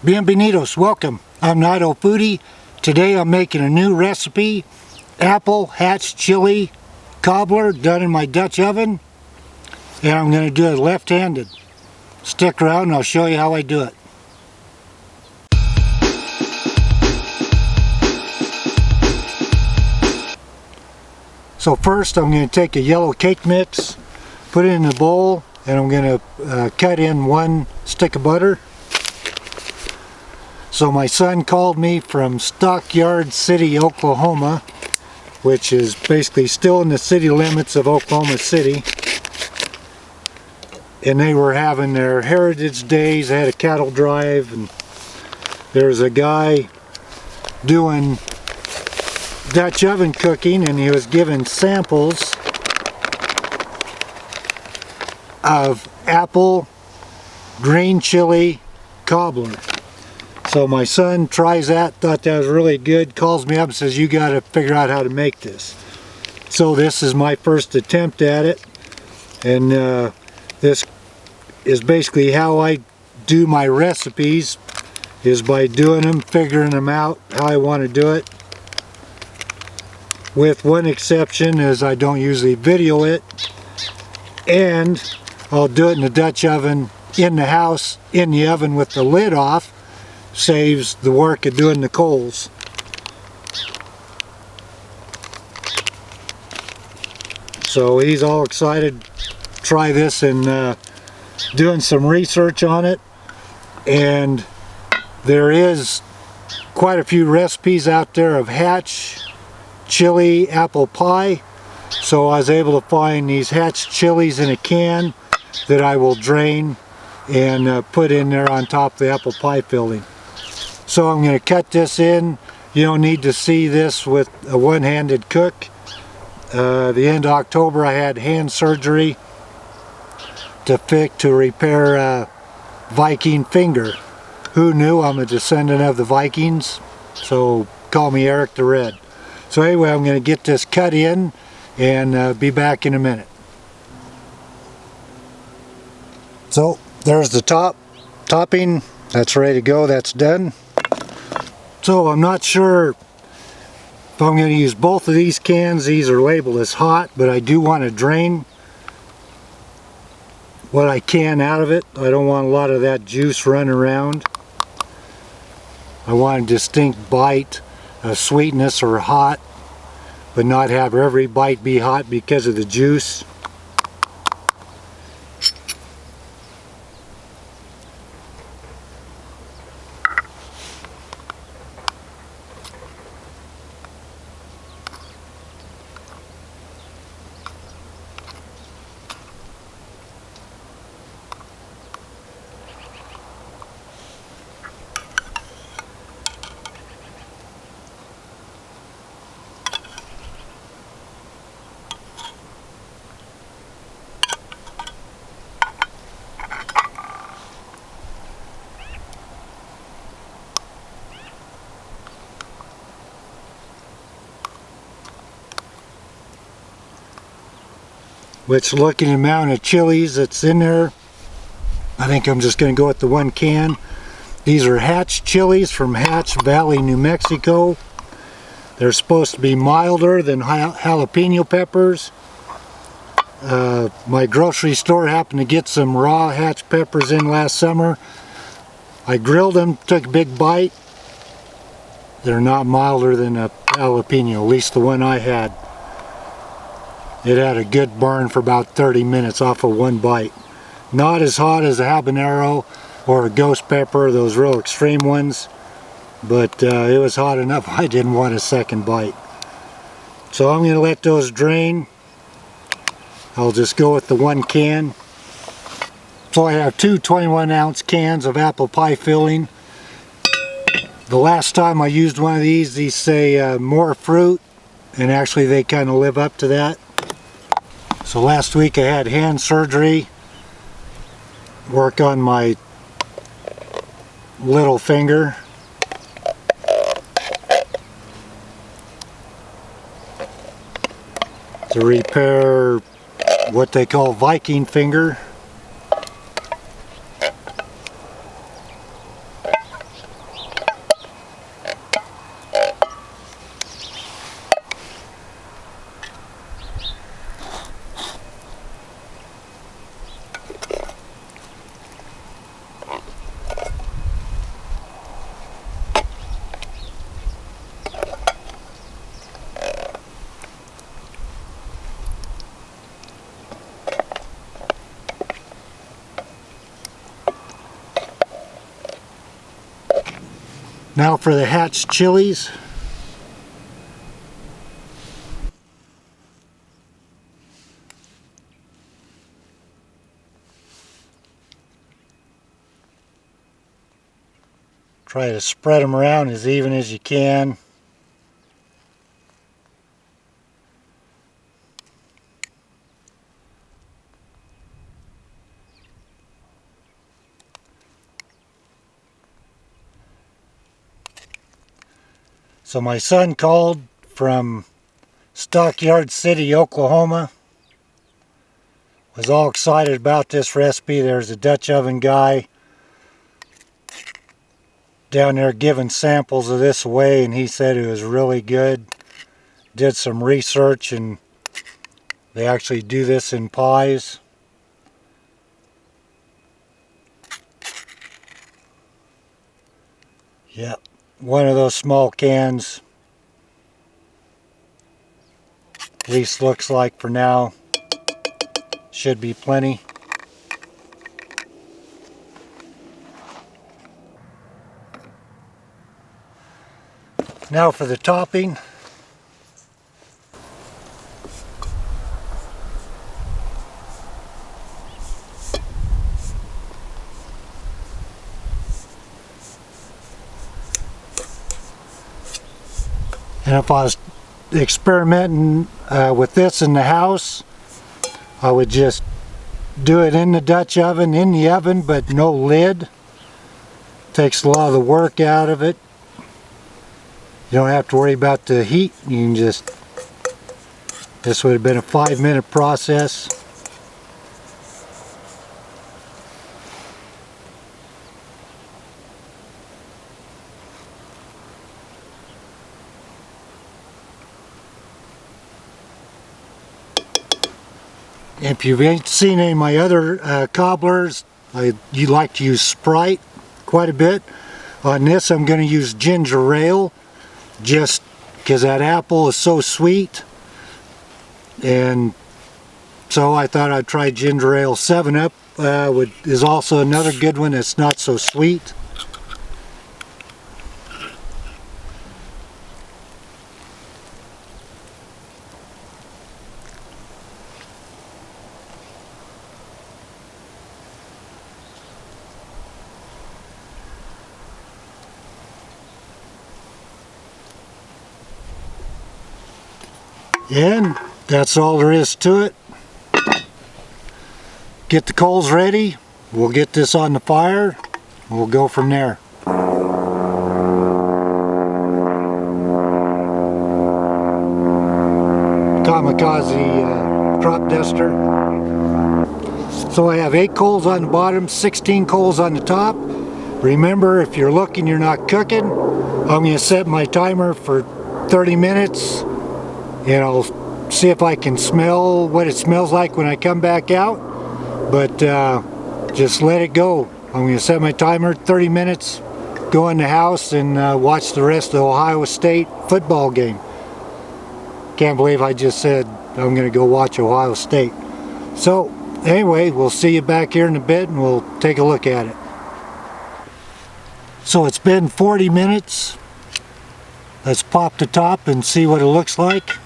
Bienvenidos, welcome. I'm Naito Foodie. Today I'm making a new recipe, apple hatch chili cobbler done in my Dutch oven, and I'm going to do it left-handed. Stick around and I'll show you how I do it. So first I'm going to take a yellow cake mix, put it in a bowl, and I'm going to cut in 1 stick of butter. So my son called me from Stockyard City, Oklahoma, which is basically still in the city limits of Oklahoma City. And they were having their Heritage Days, they had a cattle drive, and there's a guy doing Dutch oven cooking, and he was given samples of apple green chili cobbler. So my son tries that, thought that was really good, calls me up and says, you got to figure out how to make this. So this is my first attempt at it, and this is basically how I do my recipes, is by doing them, figuring them out how I want to do it. With one exception, is I don't usually video it, and I'll do it in the Dutch oven in the house, in the oven with the lid off. Saves the work of doing the coals. So he's all excited to try this, and doing some research on it, and there is quite a few recipes out there of hatch chili apple pie. So I was able to find these hatch chilies in a can that I will drain and put in there on top of the apple pie filling. So I'm going to cut this in. You don't need to see this with a one-handed cook. The end of October I had hand surgery to repair a Viking finger. Who knew? I'm a descendant of the Vikings, so call me Eric the Red. So anyway, I'm going to get this cut in and be back in a minute. So there's the topping. That's ready to go. That's done. So I'm not sure if I'm going to use both of these cans. These are labeled as hot, but I do want to drain what I can out of it. I don't want a lot of that juice running around. I want a distinct bite, a sweetness or hot, but not have every bite be hot because of the juice. Which, looking at the amount of chilies that's in there, I think I'm just going to go with the 1 can. These are Hatch chilies from Hatch Valley, New Mexico. They're supposed to be milder than jalapeno peppers. My grocery store happened to get some raw Hatch peppers in last summer. I grilled them, took a big bite. They're not milder than a jalapeno, at least the one I had. It had a good burn for about 30 minutes off of 1 bite. Not as hot as a habanero or a ghost pepper, those real extreme ones, but it was hot enough I didn't want a second bite. So I'm going to let those drain. I'll just go with the 1 can. So I have 2 21-ounce cans of apple pie filling. The last time I used one of these say more fruit, and actually they kind of live up to that. So last week I had hand surgery, work on my little finger. To repair what they call Viking finger. Now for the hatch chilies. Try to spread them around as even as you can. So my son called from Stockyard City, Oklahoma. Was all excited about this recipe. There's a Dutch oven guy down there giving samples of this away, and he said it was really good. Did some research, and they actually do this in pies. Yep, one of those small cans, at least looks like for now. Should be plenty. Now for the topping. And if I was experimenting with this in the house, I would just do it in the Dutch oven, in the oven, but no lid. Takes a lot of the work out of it. You don't have to worry about the heat. You can just, this would have been a 5-minute process. If you ain't seen any of my other cobblers, you like to use Sprite quite a bit. On this I'm going to use ginger ale, just because that apple is so sweet, and so I thought I'd try ginger ale. 7-Up is also another good one that's not so sweet. And that's all there is to it. Get the coals ready. We'll get this on the fire. We'll go from there. Kamikaze crop duster. So I have 8 coals on the bottom, 16 coals on the top. Remember, if you're looking, you're not cooking. I'm going to set my timer for 30 minutes. And I'll see if I can smell what it smells like when I come back out. But just let it go. I'm going to set my timer 30 minutes, go in the house and watch the rest of the Ohio State football game. Can't believe I just said I'm going to go watch Ohio State. So anyway, we'll see you back here in a bit and we'll take a look at it. So it's been 40 minutes. Let's pop the top and see what it looks like.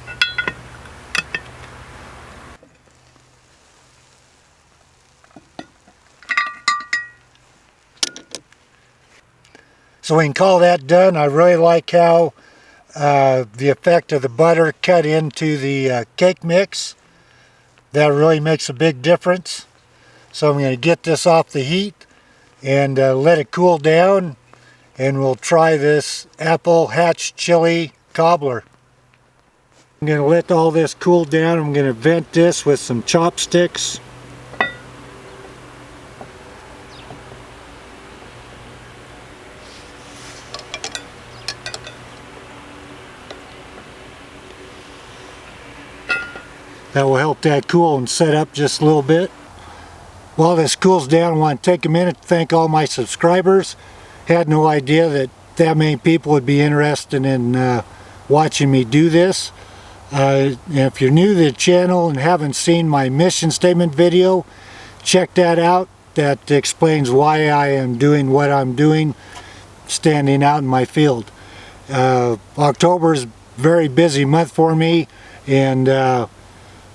So we can call that done. I really like how the effect of the butter cut into the cake mix. That really makes a big difference. So I'm going to get this off the heat and let it cool down, and we'll try this apple hatch chili cobbler. I'm going to let all this cool down. I'm going to vent this with some chopsticks. That will help that cool and set up just a little bit. While this cools down, I want to take a minute to thank all my subscribers. Had no idea that many people would be interested in watching me do this. If you're new to the channel and haven't seen my mission statement video, check that out. That explains why I am doing what I'm doing. standing out in my field. October is a very busy month for me, and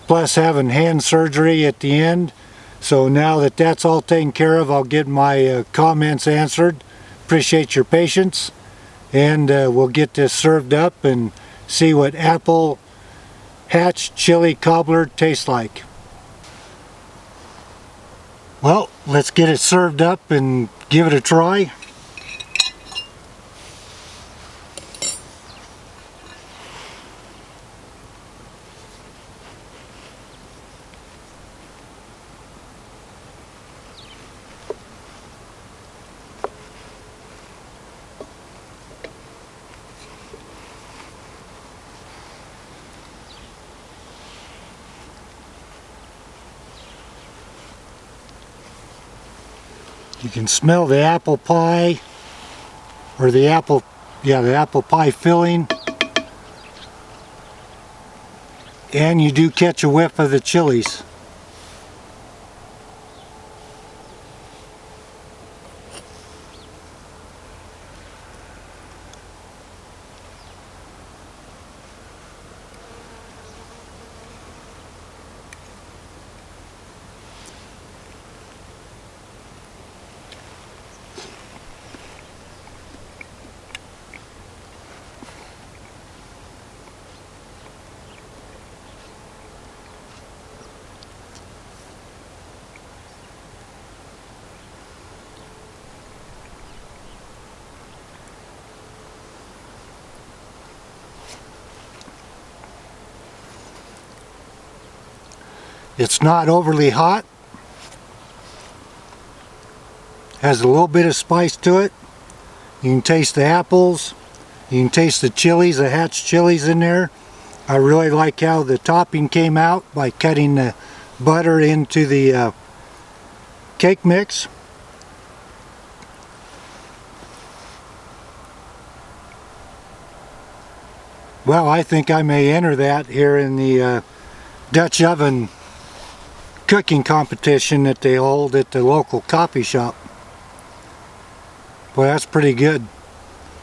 plus having hand surgery at the end. So now that that's all taken care of, I'll get my comments answered. Appreciate your patience, and we'll get this served up and see what apple hatch chili cobbler tastes like. Well, let's get it served up and give it a try. You can smell the apple pie, or the apple pie filling, and you do catch a whiff of the chilies. It's not overly hot. Has a little bit of spice to it. You can taste the apples. You can taste the chilies, the hatch chilies in there. I really like how the topping came out by cutting the butter into the cake mix. Well, I think I may enter that here in the Dutch oven cooking competition that they hold at the local coffee shop. Boy, that's pretty good.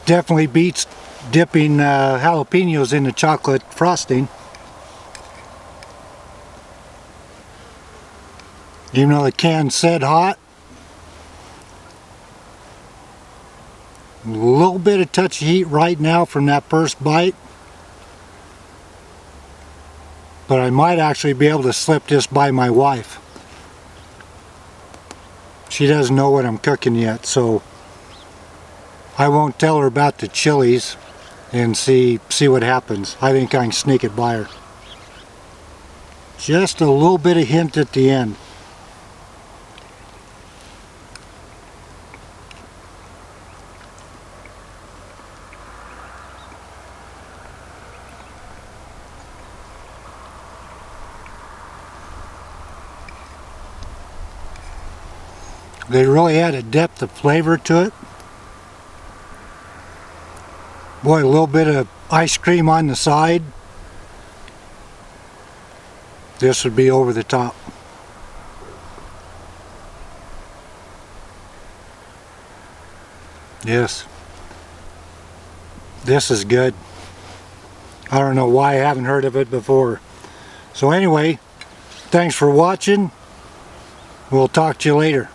Definitely beats dipping jalapenos in the chocolate frosting. Even though the can said hot. A little bit of touch of heat right now from that first bite. But I might actually be able to slip this by my wife. She doesn't know what I'm cooking yet, so I won't tell her about the chilies and see what happens. I think I can sneak it by her. Just a little bit of hint at the end. They really add a depth of flavor to it. Boy, a little bit of ice cream on the side. This would be over the top. Yes. This is good. I don't know why I haven't heard of it before. So anyway, thanks for watching. We'll talk to you later.